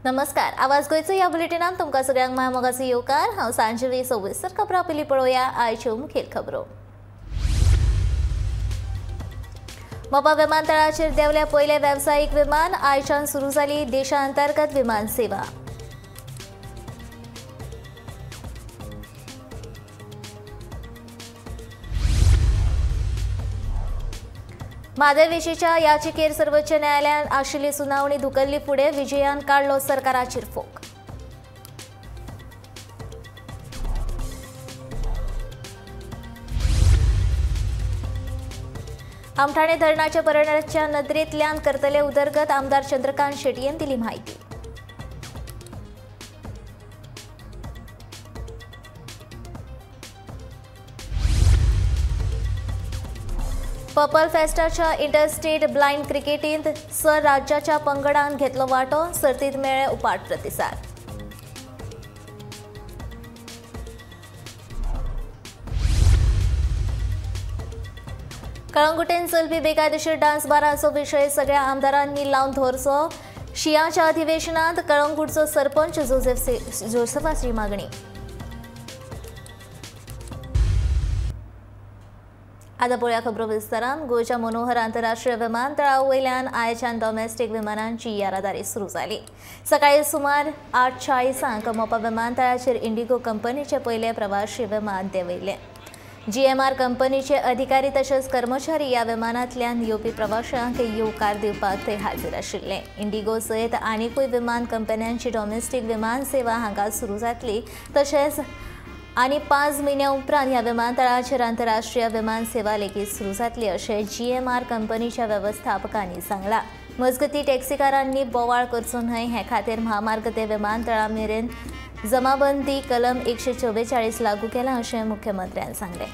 नमस्कार, आवाज गोयचो ह्या बुलेटिनात तुमकां सगळ्यांक मोगाचो येवकार। हांव सांजवी सविस्तर खबरां पयलीं पळोवया आयच्यो मुखेल खबरो। मोपा विमानतळाचेर देंवले पयले वेवसायीक विमान आयच्यान सुरू जाली देशांतर्गत विमान सेवा। म्हादय याचिकेर सर्वोच्च न्यायालयान आशिल्ली सुनावणी धुकल्ली फुडें विजयान काडलो सरकाराचेर फोग। आमठाणे धरणाच्या पर्यटनाच्या नदरेंतल्यान करतले उदरगत आमदार चंद्रकांत शेटयेन दिली म्हायती। पर्पल फेस्टाच्या इंटरस्टेट ब्लायंड क्रिकेटींत राज्याच्या पंगडान घेतलो वांटो, सर्तींत मेळ्ळे उपाट प्रतिसाद। कळंगुटेन चलपी बेकायदेशीर डान्स बाराचो विशय सगळ्या आमदारांनी लावन दवरचो, शियांच्या अधिवेशनांत कळंगूटचो सरपंच जोसेफाची मागणी। आतां पळोवया खबरो विस्तारान। गोंयच्या मनोहर आंतरराष्ट्रीय विमानतळा वयल्यान आयच्यान डॉमेस्टीक विमानांची येरादारी सुरू जाली। सकाळी सुमार 8:40 मोपा विमानतळाचेर इंडिगो कंपनीचे पयले प्रवासी विमान देंवयले। GMR कंपनीचे अधिकारी तशेंच कर्मचारी ह्या विमानांतल्यान येवपी प्रवाशांक येवकार दिवपाक थंय हाजीर आशिल्ले। इंडिगो सयत आनीकूय विमान कंपन्यांची डॉमेस्टीक विमान सेवा हांगा सुरू जातली, तशेंच आनी 5 म्हयन्यां उपरांत ह्या विमानतळाचेर आंतरराष्ट्रीय विमान सेवा लेगीत सुरू जातली अशें GMR कंपनीच्या वेवस्थापकांनी सांगलां। मजगतीं टॅक्सीकारांनी बोवाळ करचो न्हय हे खातीर म्हामार्ग ते विमानतळा मेरेन जमाबंदी कलम 144 लागू केला अशें मुख्यमंत्र्यान सांगलें।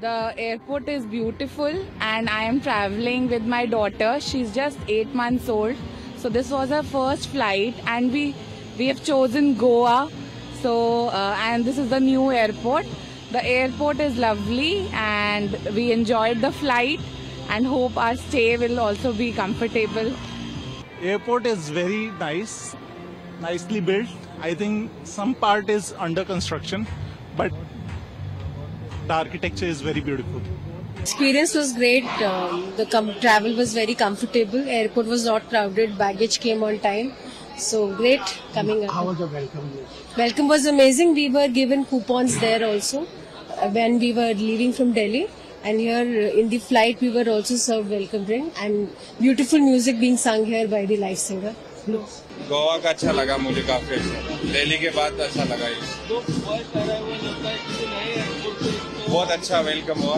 The airport is beautiful and I am traveling with my daughter. She's just 8 months old. So this was her first flight and we have chosen Goa. So and this is the new airport. The airport is lovely and we enjoyed the flight and hope our stay will also be comfortable. Airport is very nice, nicely built. I think some part is under construction, but the architecture is very beautiful. Experience was great. The travel was very comfortable. Airport was not crowded. Baggage came on time. So great coming up. How was the welcome? Welcome was amazing. We were given coupons there also when we were leaving from Delhi. And here in the flight we were also served welcome drink and beautiful music being sung here by the live singer. Goa का अच्छा लगा मुझे, काफी अच्छा, दिल्ली के बाद अच्छा लगा ये। बहुत अच्छा वेलकम हुआ,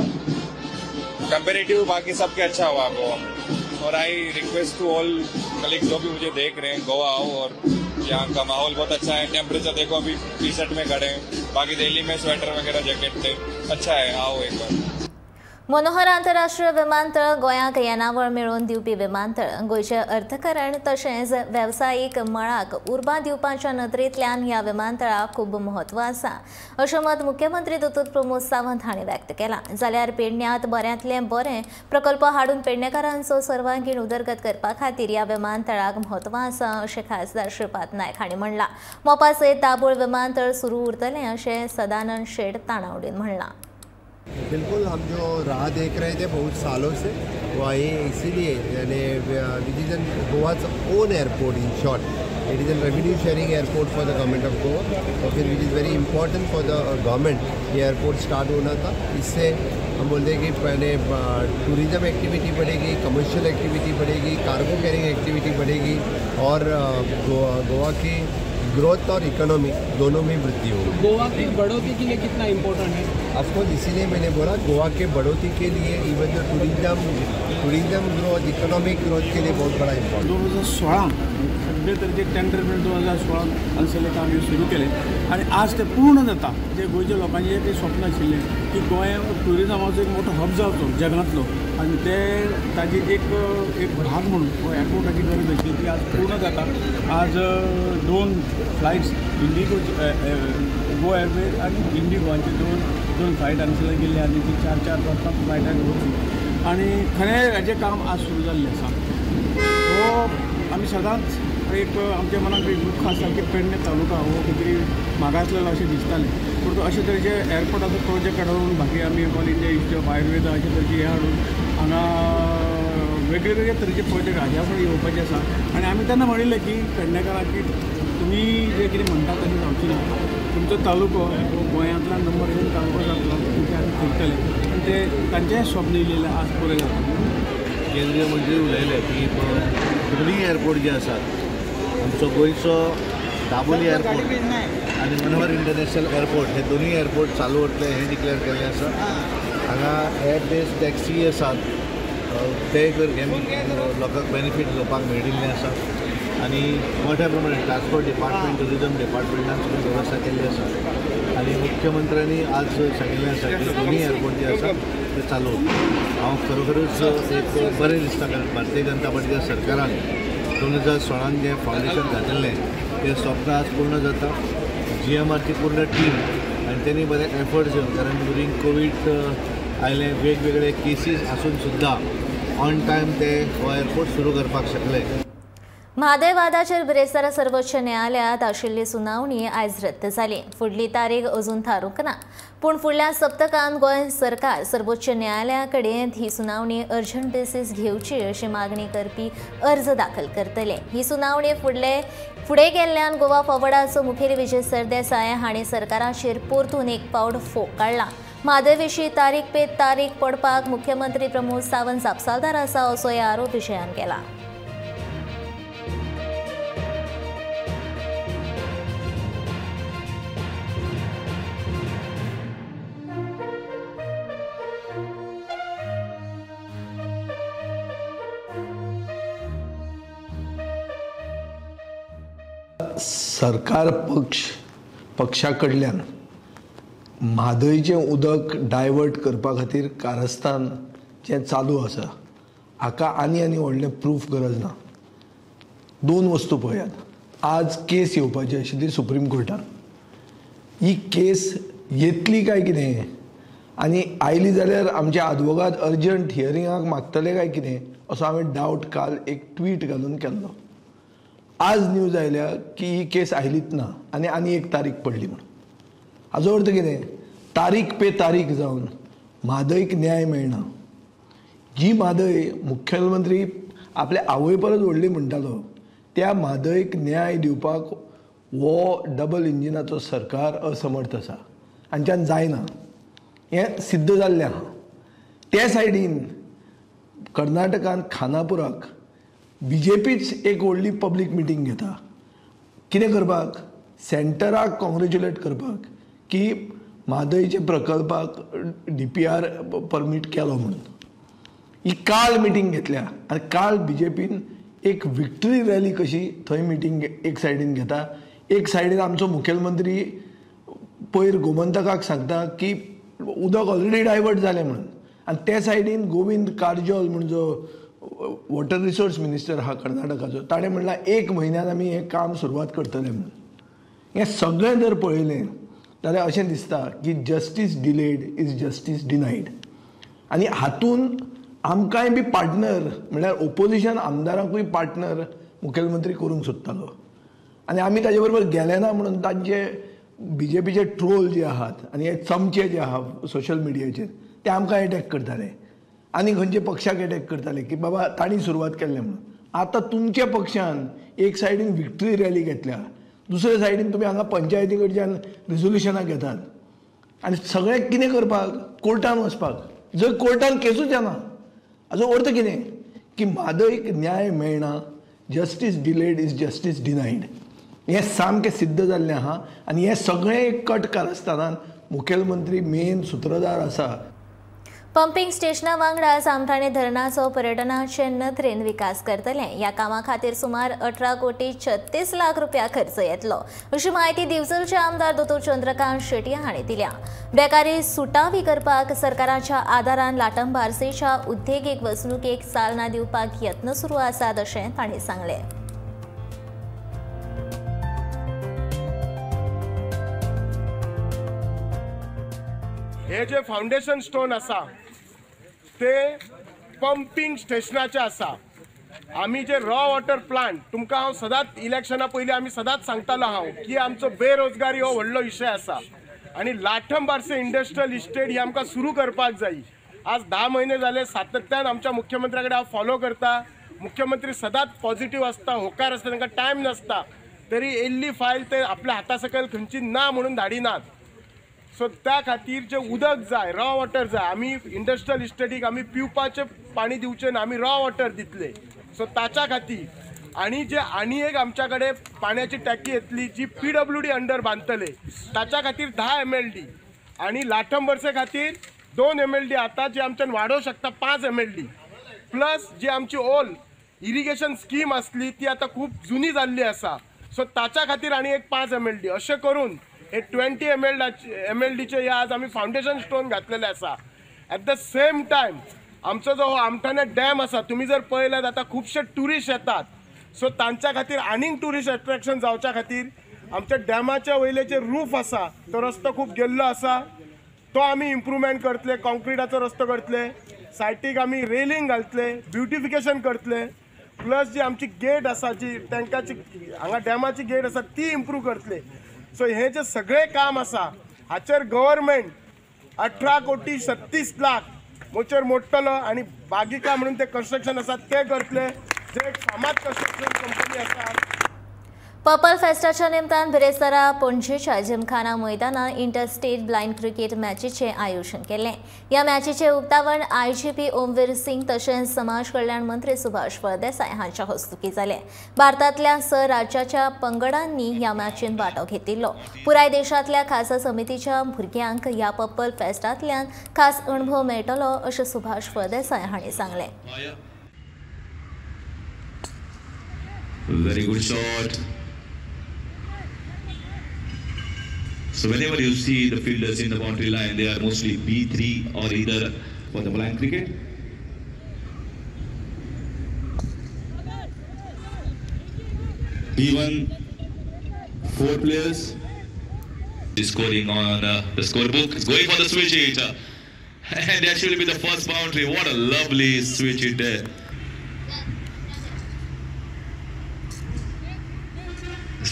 कंपेरेटिव बाकी सबके अच्छा हुआ गोवा में। और I request to all colleague जो भी मुझे देख रहे हैं, गोवा आओ, और यहाँ का माहौल बहुत अच्छा है। टेम्परेचर देखो, अभी टी शर्ट में खड़े हैं, बाकी दिल्ली में स्वेटर वगैरह जैकेट थे, अच्छा है, आओ एक बार। मनोहर आंतरराष्ट्रीय विमानतळ गोंयाक येणावळ मेळोवन दिवपी विमानतळ गोंयचें अर्थकारण तशेंच वेवसायीक मळाक उर्बा दिवपाच्या नदरेंतल्यान ह्या विमानतळाक खूब म्हत्व आसा अशें मत मुख्यमंत्री दोतोर प्रमोद सावंत हांणी व्यक्त केलां। जाल्यार पेडण्यात बऱ्यांतलें बरें प्रकल्प हाडून पेडणेकारांचो सर्वांगीण उदरगत करपा खातीर ह्या विमानतळाक म्हत्व आसा अशें खासदार श्रीपाद नायक हांणी म्हणलां। मोपा सयत दाबोळ विमानतळ सुरू उरतलें अशें सदानंद शेट ताणावडेन म्हणलां। बिल्कुल, हम जो राह देख रहे थे बहुत सालों से, वो आए इसीलिए, यानी which is an Goa's own airport in short, it is an revenue sharing airport for the government of Goa, और फिर which is very important for the government ये एयरपोर्ट स्टार्ट होना था। इससे हम बोलते हैं कि पहले टूरिज़्म एक्टिविटी बढ़ेगी, कमर्शियल एक्टिविटी बढ़ेगी, कार्गो कैरिंग एक्टिविटी बढ़ेगी, और गोवा की ग्रोथ और इकोनॉमी दोनों में वृद्धि होगी। गोवा की बढ़ोतरी के लिए कितना इम्पोर्टेंट है? ऑफकोर्स, इसीलिए मैंने बोला गोवा के बढ़ोतरी के लिए, इवन जो टुरिज्म ग्रोथ, इकोनॉमिक ग्रोथ के लिए बहुत बड़ा इम्पॉर्टेंट। 2016 सगळे तरेचे टेंडर 2016 हांगसरलें काम सुरू केलें, आनी आज ते पूर्ण जाता। जे गोंयच्या लोकांचें एक स्वप्न आशिल्लें की गोंय टुरिजमाचो एक मोठो हब जावचो जगनांतलो, आनी ते ताजी एक भाग म्हणून हो एअरपोर्टाची गरज आशिल्ली ती आज पूर्ण जाता। आज 2 फ्लायट्स इंडिगो गो एअरवेज आनी इंडिगोचे दोन फ्लायट हांगसर गेल्ले, आनी ती 4-5 फ्लायटां वचून, आनी खरें हाजें काम आज सुरू जाल्लें आसा। सो आमी सदांच एक आमच्या मनाक एक दुख्ख आसता की पेडणे तालुका हो खंय तरी मागासलेलो अशें दिसतालें, पूण अशे तरेचे एअरपोर्टाचो प्रोजेक्ट हाडून बाकी आमी all India institute of Ayurveda अशे तरेचे हे हाडून हांगा वेगवेगळे तरेचे प्रोजेक्ट हाज्या फुडें येवपाचे आसा। आनी आमी तेन्ना म्हणिल्लें की पेडणेकारांक की तुमी जे कितें म्हणटा तशें जावचें ना, तुमचो तालुको हो गोंयांतल्यान नंबर 1 तालुको जातलो, तुमचे आमी करतले, आनी ते तांचेंय स्वप्न इल्लें आज पुरे जाता। केंद्रीय मंत्री उलयले की दोनूय एअरपोर्ट जे आसात, आमचो गोंयचो दाबोली एअरपोर्ट आनी मनोहर इंटरनॅशनल एअरपोर्ट, हे दोनूय एअरपोर्ट चालू उरतले हें डिक्लेअर केल्लें आसा। हांगा एअर बेस्ड टॅक्सी आसात, ते लोकांक बेनिफीट घेवपाक मेळिल्लें आसा, आनी मोठ्या प्रमाणात ट्रान्सपोर्ट डिपार्टमेंट, टुरिजम डिपार्टमेंटान सुद्दां वेवस्था केल्ली आसा, आनी मुख्यमंत्र्यांनी आज सांगिल्लें आसा की दोनूय एअरपोर्ट जे आसा ते चालू उरतले। हांव खरोखरूच एक बरें दिसता, कारण भारतीय जनता पार्टीच्या सरकारान 2016 जे फावंडेशन घातिल्लें तें स्वप्न आज पूर्ण जाता। GMRची पूर्ण टीम आनी त्यांनी बरे एफर्ट्स घेवन, कारण ड्युरींग कोवीड आयले, वेगवेगळे केसीस आसून सुद्दां ऑन टायम ते हो एअरपोर्ट सुरू करपाक शकले। म्हादय वादाचेर बिरेस्तारा सर्वोच्च न्यायालयात आशिल्ली सुनावणी आयज रद्द जाली। फुडली तारीख अजून थारूंक ना, पूण फुडल्या सप्तकांत गोंय सरकार सर्वोच्च न्यायालया कडेन ही सुनावणी अर्जंट बेसीस घेवची अशी मागणी करपी अर्ज दाखल करतले। ही सुनावणी फुडें गेल्ल्यान गोवा फॉवर्डाचो मुखेली विजय सरदेसाय हांणी सरकाराचेर परतून एक पावट फोग काडला। म्हादय विशीं तारीख पे तारीख पडपाक मुख्यमंत्री प्रमोद सावंत जापसालदार आसा असोय आरोप विजयान केला। सरकार पक्षा कडल्यान म्हादयचें उदक डायवर्ट करपा खातीर कारस्थान जें चालू आसा हाका आनी व्हडलें प्रूफ गरज ना। 2 वस्तू पळयात, आज केस येवपाची आशिल्ली सुप्रीम कोर्टान, ही केस येतली काय कितें आनी आयली जाल्यार आमचे आदवोगाद अर्जंट हियरिंगाक मागतले काय कितें असो हांवें डावट काल एक ट्वीट घालून केल्लो। आज न्यूज आयल्या की ही केस आयलीच ना आनी एक तारीख पडली म्हणून। हाजो अर्थ कितें? तारीख पे तारीख जावन म्हादयक न्याय मेळना। जी म्हादय मुख्यमंत्री आपल्या आवय परस व्हडली म्हणटालो, त्या म्हादयक न्याय दिवपाक हो डबल इंजिनाचो सरकार असमर्थ आसा आनी त्यान जायना, हें सिद्ध जाल्लें आहा। त्या सायडीन कर्नाटकांत खानापुराक BJPच एक व्हडली पब्लीक मिटींग घेता कितें करपाक सेंटराक कॉंग्रेच्युलेट करपाक की म्हादयच्या प्रकल्पाक DPR परमीट केलो म्हणून ही काल मिटींग घेतल्या आनी काल BJPन एक विक्टरी रॅली कशी थंय मिटींग एक सायडीन घेता एक सायडीन आमचो मुखेलमंत्री पयर गोमंतकाक सांगता की उदक ऑलरेडी डायवर्ट जालें म्हणून आनी ते सायडीन गोविंद कारजोल म्हणून जो वॉटर रिसोर्स मिनिस्टर हा कर्नाटकाचो ताणें म्हणलां 1 म्हयन्यान आमी हें काम सुरवात करतले म्हणून हें सगळें जर पळयलें जाल्यार अशें दिसता की जस्टीस डिलेड इज जस्टीस डिनायड आनी हातून आमकांय बी पार्टनर म्हणल्यार ओपोजिशन आमदारांकूय पार्टनर मुखेलमंत्री करूंक सोदतालो आनी आमी ताजे बरोबर गेले ना म्हणून तांचे BJPचे ट्रोल जे आहात आनी हे चमचे जे आहात सोशल मिडियाचेर ते आमकां एटॅक करताले आनी खंयचे पक्षाक एटॅक करताले की बाबा तांणी सुरवात केल्लें म्हणून आतां तुमच्या पक्षान एक सायडीन विक्टरी रॅली घेतल्या दुसरे सायडीन तुमी हांगा पंचायती कडच्यान रिजोल्युशनां घेतात आनी सगळें कितें करपाक कोर्टान वचपाक जर कोर्टान केसूच येना हाचो अर्थ कितें की म्हादयक न्याय मेळना जस्टीस डिलेड इज जस्टीस डिनायड हें सामकें सिद्ध जाल्लें आहा आनी हें सगळें एक कट कारस्थानान मुखेलमंत्री मेन सूत्रधार आसा पंपिंग स्टेशना वांगडा सामठाणे धरणाचो पर्यटनाचे नदरेन विकास करतले ह्या कामा खातीर सुमार 18 कोटी 36 लाख रुपया खर्च येतलो अशी माहिती दिवचलचे आमदार दोतोर चंद्रकांत शेट्टी हांणी दिल्या बेकारी सुटावी करपाक सरकाराच्या आदारान लाटंबारसेच्या उद्देगीक वचणुकेक चालना दिवपाक यत्न सुरू आसात अशें तांणी सांगलें हे जे फाउंडेशन स्टोन आसा ते पंपिंग स्टेशनाचे आसा आमी जे रॉ वॉटर प्लांट तुमकां हांव सदांच इलेक्शना पयलीं आमी सदांच सांगतालो हांव की आमचो बेरोजगारी हो व्हडलो विशय आसा आनी लाठंबारसे इंडस्ट्रियल इस्टेट ही आमकां सुरू करपाक जाय आज 10 म्हयने जाले सातत्यान आमच्या मुख्यमंत्र्या कडेन हांव फॉलो करता मुख्यमंत्री सदांच पॉझिटिव्ह आसता होकार आसता तांकां टायम नासता तरी येल्ली फायल ते आपल्या हाता सकयल खंयची ना म्हणून धाडिनात सो त्या खातीर जे उदक जाय रॉ वॉटर जाय आमी इंडस्ट्रियल इस्टेटीक आमी पिवपाचें पाणी दिवचें ना आमी रॉ वॉटर दितले सो ताच्या खातीर आनी एक आमच्या कडेन पाण्याची टॅकी येतली जी PWD अंडर बांदतले ताच्या खातीर 10 MLD आनी लाठंबरसे खातीर 2 MLD आता जी आमच्यान वाडोवंक शकता 5 MLD प्लस जी आमची ओल इरिगेशन स्कीम आसली ती आता खूब जुनी जाल्ली आसा सो ताच्या खातीर आनी एक 5 MLD अशें करून हे 20 MLDचे हे आज आमी फाउंडेशन स्टोन घातलेले आसा ॲट द सेम टायम आमचो जो आमठाणे डॅम आसा तुम्ही जर पळयल्यात आता खूबशे टुरिस्ट येतात सो तांच्या खातीर आनीक टुरिस्ट अट्रॅक्शन जावच्या खातीर आमच्या डॅमाच्या वयले जे रूफ आसा तो रस्तो खूब गेल्लो आसा तो आमी इम्प्रूवमेंट करतले कॉन्क्रिटाचो रस्तो करतले सायटीक आमी रेलिंग घालतले ब्युटिफिकेशन करतले प्लस जी आमची गेट आसा जी टँकाची हांगा डॅमाची गेट आसा ती इम्प्रूव करतले सो हे जे सगळे काम आसा हाचेर गव्हर्नमेंट 18 कोटी 36 लाख मोचेर मोडटलो आनी बागिका म्हणून ते कन्स्ट्रक्शन आसा ते करतले जे एक फामाद कन्स्ट्रक्शन कंपनी आसा पर्पल फेस्टाच्या निमतान बिरेस्तारा पणजेच्या जिमखाना मैदानात इंटरस्टेट ब्लाइंड क्रिकेट मॅचीचे आयोजन केले या मॅचीचे उक्तावण IGP ओमवीर सिंग तसेच समाज कल्याण मंत्री सुभाष फळदेसाय हांच्या हस्तुकी जाले भारतातल्या स राज्याच्या पंगडांनी या मॅचीन वांटो घेतिल्लो पुराय देशातल्या खासा समितीच्या भुरग्यांक या पर्पल फेस्टांतल्यान खास अणभव मेळटलो अशें सुभाष फळदेसाय हांणी सांगले Very good shot. So whenever you see the fielders in the boundary line, they are mostly B3 or either for the blind cricket. B1, 4 players. Is scoring on the scorebook. It's going for the switch hit. And that should be the first boundary. What a lovely switch hit there.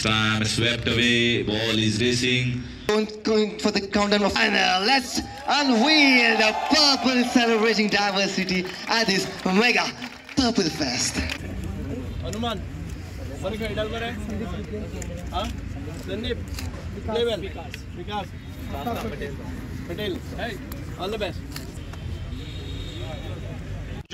Time swept away, ball is racing. Going for the countdown of and let's unveil the purple celebrating diversity at this mega Purple Fest. Hanuman, bari खेळाल बरे हां Sandeep level Vikas Patel all the best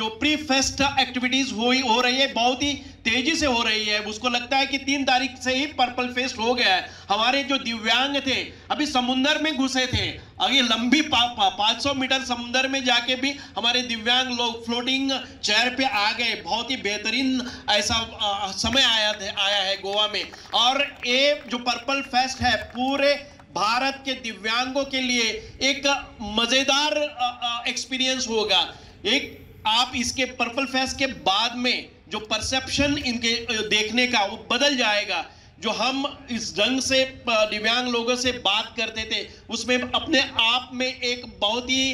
जो pre fest activities हो रही है बहुत ही तेजी से हो रही है। उसको लगता है कि 3 तारीख से ही पर्पल फेस्ट हो गया है। हमारे जो दिव्यांग थे अभी समुद्र में घुसे थे, अभी लंबी 500 मीटर समुद्र में जाके भी हमारे दिव्यांग लोग फ्लोटिंग चेयर पे आ गए। बहुत ही बेहतरीन ऐसा समय आया है गोवा में। और ये जो पर्पल फेस्ट है पूरे भारत के दिव्यांगों के लिए एक मजेदार एक्सपीरियंस होगा। एक आप इसके पर्पल फेस्ट के बाद में जो परसेप्शन इनके देखने का वो बदल जाएगा। जो हम इस ढंग से दिव्यांग लोगों से बात करते थे उसमें अपने आप में एक बहुत ही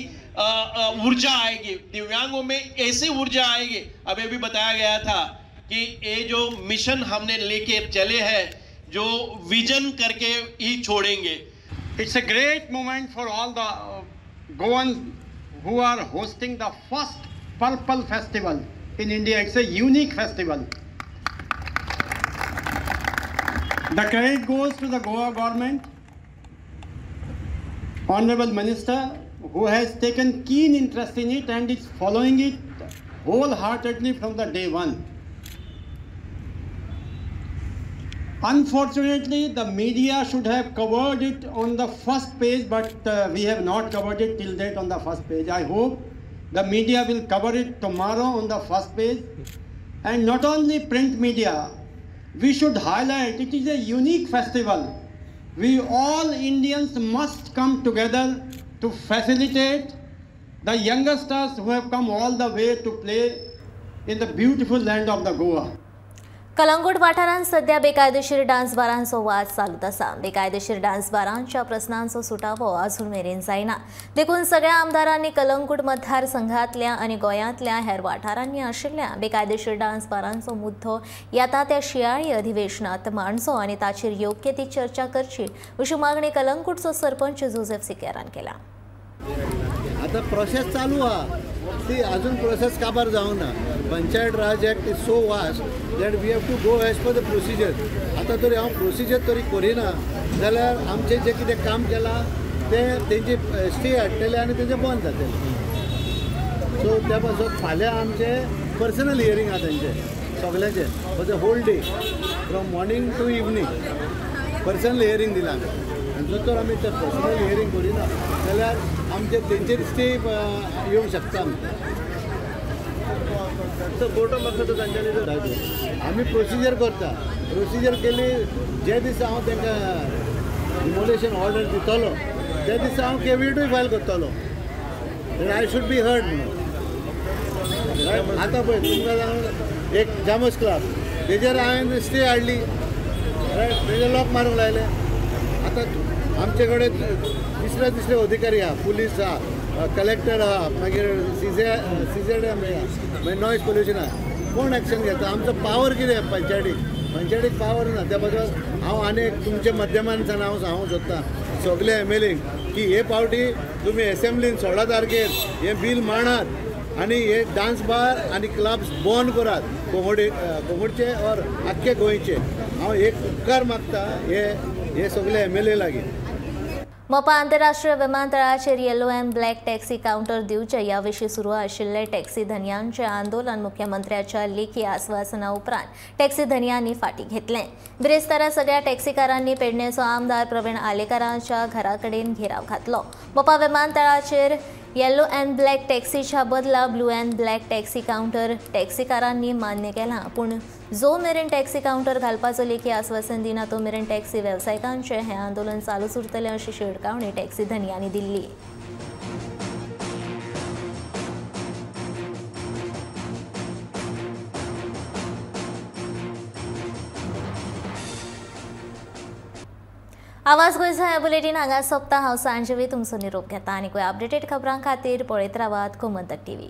ऊर्जा आएगी, दिव्यांगों में ऐसी ऊर्जा आएगी। अभी भी बताया गया था कि ये जो मिशन हमने लेके चले हैं जो विजन करके ही छोड़ेंगे। It's a great moment for all the Goans who are hosting the first Purple Festival in India. It's a unique festival. The credit goes to the Goa government, Honorable Minister, who has taken keen interest in it and is following it wholeheartedly from the day one. Unfortunately, the media should have covered it on the first page, but we have not covered it till date on the first page. I hope the media will cover it tomorrow on the first page. And not only print media, we should highlight it is a unique festival. We all Indians must come together to facilitate the youngsters who have come all the way to play in the beautiful land of the Goa. Calangute वाठारांत सध्या बेकायदेशीर dance बारांचो वाद चालूच आसा। बेकायदेशीर dance बारांच्या प्रस्नांचो सुटावो अजून मेरेन जायना। देखून सगळ्या आमदारांनी कलंगूट मतदारसंघातल्या आनी गोंयांतल्या हेर वाठारांनी आशिल्ल्या बेकायदेशीर डान्स बारांचो मुद्दो येता त्या शियाळी अधिवेशनात मांडचो आनी ताचेर योग्य ती चर्चा करची अशी मागणी कलंगूटचो सरपंच जोसेफ सिकेरान केला। आता प्रोसेस चालू हा, ती अजून प्रोसेस काबार जावना। Panchayat Raj Act is so vast that we have to go as per the procedure. आता तरी हांव प्रोसिजर तरी करिना जाल्यार आमचें जें कितें काम केलां तें तेंची स्टे हाडटले आनी तेंचें बंद जातलें। सो त्या पासून फाल्यां आमचें पर्सनल हियरींग आहा तेंचें सगळ्यांचें for the whole day from morning to evening personal hearing दिलां आनी जर तर आमी तें पर्सनल हियरींग करिना जाल्यार आमचे तेंचेर स्टे येवंक शकता। तो कोर्टा मागता तांच्यांनी आमी प्रोसिजर करता। प्रोसिजर केली जे दिसा हांव तांकां डिमोलेशन ऑर्डर दितलो त्या दिसा हांव केविटूय फायल करतलो। आय शूड बी हर्ड म्हणून। आतां पळय तुमकां सांगून एक जामस क्लब तेजेर हांवें स्टे हाडली, तेजे लॉक मारूंक लायले। आतां आमचे कडेन दुसरे अधिकारी आहा, पुलीस आहा, कलेक्टर आहा, मागीर CZM मागीर नॉयज पोल्युशन आहा। कोण एक्शन घेता? आमचो पावर कितें पंचायतीक पावर ना। त्या बद्दल हांव आनी तुमच्या माध्यमांतल्यान हांव सांगूंक सोदतां सगळे MLAंक की हे पावटी तुमी एसेंब्लीन 16 तारखेर हे बील मांडात आनी हे डान्स बार आनी क्लब्स बंद करात कोंगुटचे और आख्खे गोंयचे। हांव एक उपकार मागता हे सगळे MLA लागीं। मोपा आंतरराष्ट्रीय विमानतळाचेर yellow and black taxi counter दिवचे ह्या विशीं सुरू आशिल्ले टॅक्सी धन्यांचे आंदोलन मुख्यमंत्र्याच्या लेखी आस्वासना उपरांत टॅक्सी धन्यांनी फाटीं घेतलें। बिरेस्तारा सगळ्या टॅक्सीकारांनी पेडणेचो आमदार प्रवीण आलेकरांच्या घरा कडेन घेराव घातलो। मोपा विमानतळाचेर येलो एंड ब्लॅक टॅक्सीच्या बदला blue and black taxi counter टॅक्सीकारांनी मान्य केला, पूण जो मेरेन टॅक्सी काउंटर घालपाचो लेखी आस्वासन दिना तो मेरेन टॅक्सी वेवसायिकांचे हे आंदोलन चालूच उरतलें अशी शिटकावणी टॅक्सी धन्यांनी दिल्ली। आवाज गोंयचो हें बुलेटीन हांगा सोंपता। हांव सांजवी तुमचो निरोप घेता आनी गोंय अपडेटेड खबरां खातीर पळयत रावात गोमंतक TV।